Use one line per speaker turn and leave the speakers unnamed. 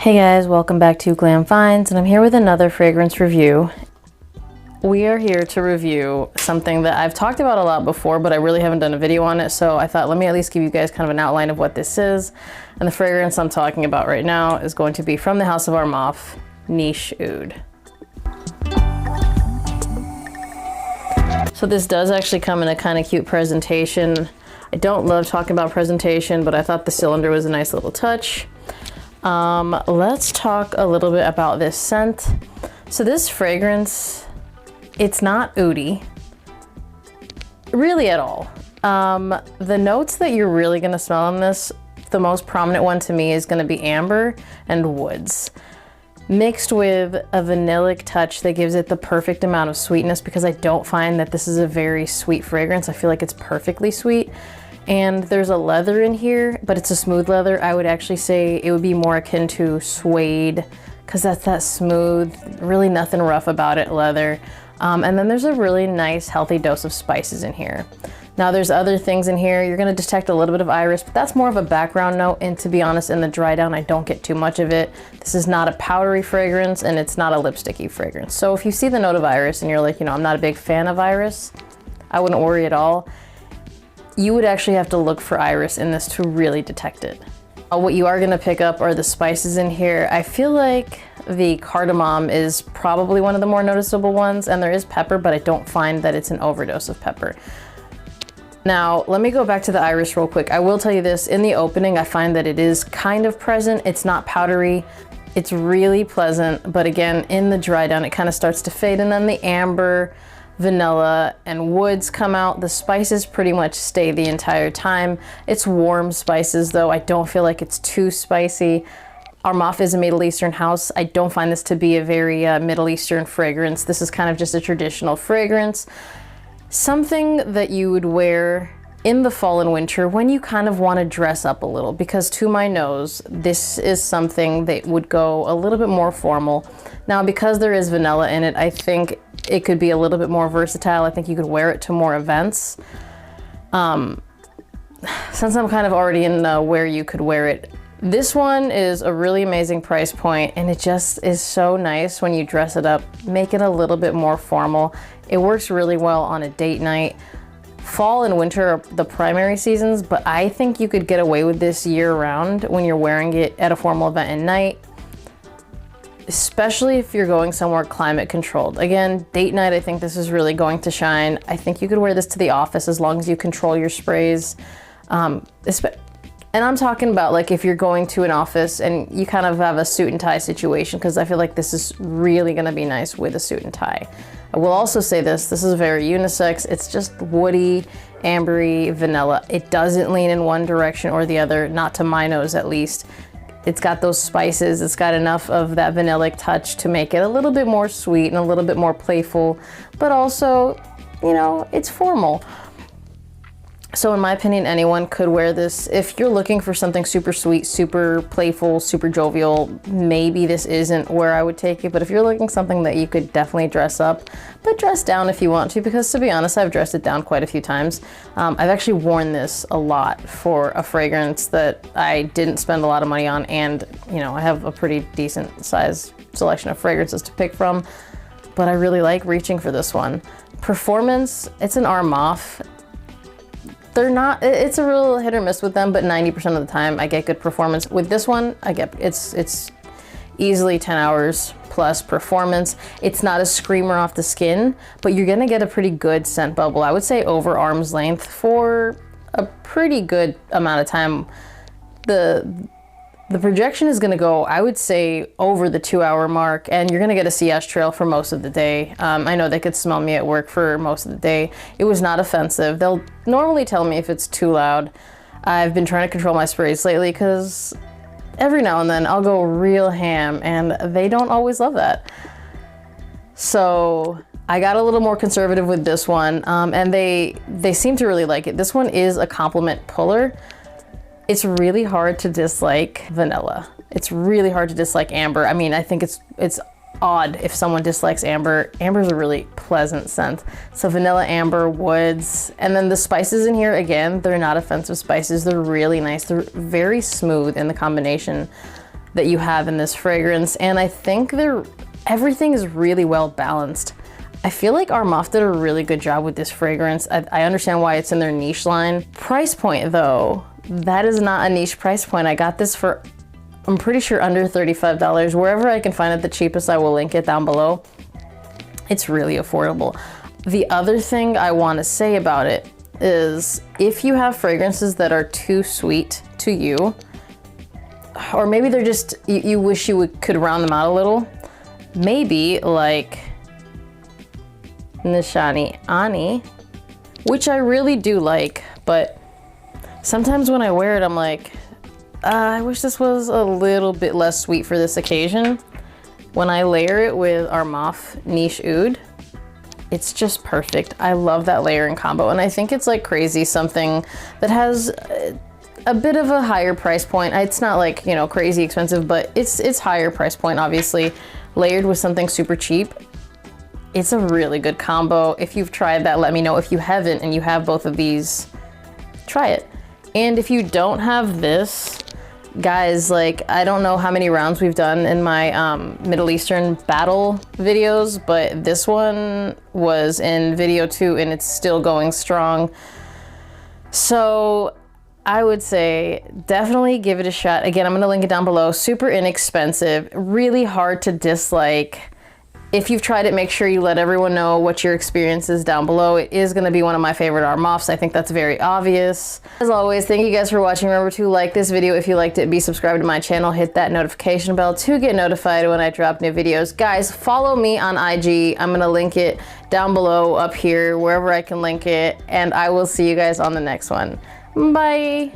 Hey guys, welcome back to Glam Finds, and I'm here with another fragrance review. We are here to review something that I've talked about a lot before, but I really haven't done a video on it, so I thought let me at least give you guys kind of an outline of what this is. And the fragrance I'm talking about right now is going to be from the house of Armaf, Niche Oud. So this does actually come in a kind of cute presentation. I don't love talking about presentation, but I thought the cylinder was a nice little touch. Let's talk a little bit about this scent. So this fragrance, it's not oudy, really at all. The notes that you're really gonna smell in this, the most prominent one to me is gonna be amber and woods, mixed with a vanillic touch that gives it the perfect amount of sweetness, because I don't find that this is a very sweet fragrance. I feel like it's perfectly sweet. And there's a leather in here, but it's a smooth leather. I would actually say it would be more akin to suede, because that's that smooth, really nothing rough about it leather. And then there's a really nice healthy dose of spices in here. Now there's other things in here. You're gonna detect a little bit of iris, but that's more of a background note. And to be honest, in the dry down, I don't get too much of it. This is not a powdery fragrance, and it's not a lipsticky fragrance. So if you see the note of iris and you're like, you know, I'm not a big fan of iris, I wouldn't worry at all. You would actually have to look for iris in this to really detect it. What you are gonna pick up are the spices in here. I feel like the cardamom is probably one of the more noticeable ones, and there is pepper, but I don't find that it's an overdose of pepper. Now, let me go back to the iris real quick. I will tell you this, in the opening, I find that it is kind of present. It's not powdery. It's really pleasant, but again, in the dry down, it kind of starts to fade, and then the amber, vanilla, and woods come out. The spices pretty much stay the entire time. It's warm spices though. I don't feel like it's too spicy. Armaf is a Middle Eastern house. I don't find this to be a very Middle Eastern fragrance. This is kind of just a traditional fragrance. Something that you would wear in the fall and winter when you kind of want to dress up a little, because to my nose, this is something that would go a little bit more formal. Now, because there is vanilla in it, I think it could be a little bit more versatile. I think you could wear it to more events. Since I'm kind of already in where you could wear it, this one is a really amazing price point, and it just is so nice when you dress it up, make it a little bit more formal. It works really well on a date night. Fall and winter are the primary seasons, but I think you could get away with this year round when you're wearing it at a formal event at night, especially if you're going somewhere climate controlled. Again, date night, I think this is really going to shine. I think you could wear this to the office as long as you control your sprays. And I'm talking about like if you're going to an office and you kind of have a suit and tie situation, because I feel like this is really gonna be nice with a suit and tie. I will also say this is very unisex. It's just woody, ambery, vanilla. It doesn't lean in one direction or the other, not to my nose at least. It's got those spices. It's got enough of that vanillic touch to make it a little bit more sweet and a little bit more playful, but also, you know, it's formal. So in my opinion, anyone could wear this. If you're looking for something super sweet, super playful, super jovial, maybe this isn't where I would take it. But if you're looking something that you could definitely dress up, but dress down if you want to, because to be honest, I've dressed it down quite a few times. I've actually worn this a lot for a fragrance that I didn't spend a lot of money on, and you know, I have a pretty decent size selection of fragrances to pick from, but I really like reaching for this one. Performance, it's an Armaf. They're not, it's a real hit or miss with them, but 90% of the time I get good performance. With this one, I get, it's easily 10 hours plus performance. It's not a screamer off the skin, but you're gonna get a pretty good scent bubble. I would say over arm's length for a pretty good amount of time. The projection is gonna go, I would say, over the 2-hour mark, and you're gonna get a CS trail for most of the day. I know they could smell me at work for most of the day. It was not offensive. They'll normally tell me if it's too loud. I've been trying to control my sprays lately because every now and then I'll go real ham, and they don't always love that. So I got a little more conservative with this one, and they seem to really like it. This one is a compliment puller. It's really hard to dislike vanilla. It's really hard to dislike amber. I mean, I think it's odd if someone dislikes amber. Amber's a really pleasant scent. So vanilla, amber, woods, and then the spices in here, again, they're not offensive spices. They're really nice. They're very smooth in the combination. that you have in this fragrance. And I think everything is really well balanced. I feel like Armaf did a really good job with this fragrance. I understand why it's in their niche line. Price point though, that is not a niche price point. I got this for, I'm pretty sure, under $35. Wherever I can find it the cheapest, I will link it down below. It's really affordable. The other thing I want to say about it is if you have fragrances that are too sweet to you, or maybe they're just, you wish you could round them out a little, maybe like Nishani Ani, which I really do like, but sometimes when I wear it, I'm like, I wish this was a little bit less sweet for this occasion. When I layer it with Armaf Niche Oud, it's just perfect. I love that layering combo, and I think it's like crazy something that has a bit of a higher price point. It's not like, you know, crazy expensive, but it's higher price point, obviously, layered with something super cheap. It's a really good combo. If you've tried that, let me know. If you haven't and you have both of these, try it. And if you don't have this, guys, like, I don't know how many rounds we've done in my Middle Eastern battle videos, but this one was in video 2 and it's still going strong. So I would say definitely give it a shot. Again, I'm gonna link it down below. Super inexpensive, really hard to dislike. If you've tried it, make sure you let everyone know what your experience is down below. It is gonna be one of my favorite Armafs. I think that's very obvious. As always, thank you guys for watching. Remember to like this video if you liked it, be subscribed to my channel, hit that notification bell to get notified when I drop new videos. Guys, follow me on IG. I'm gonna link it down below, up here, wherever I can link it, and I will see you guys on the next one. Bye.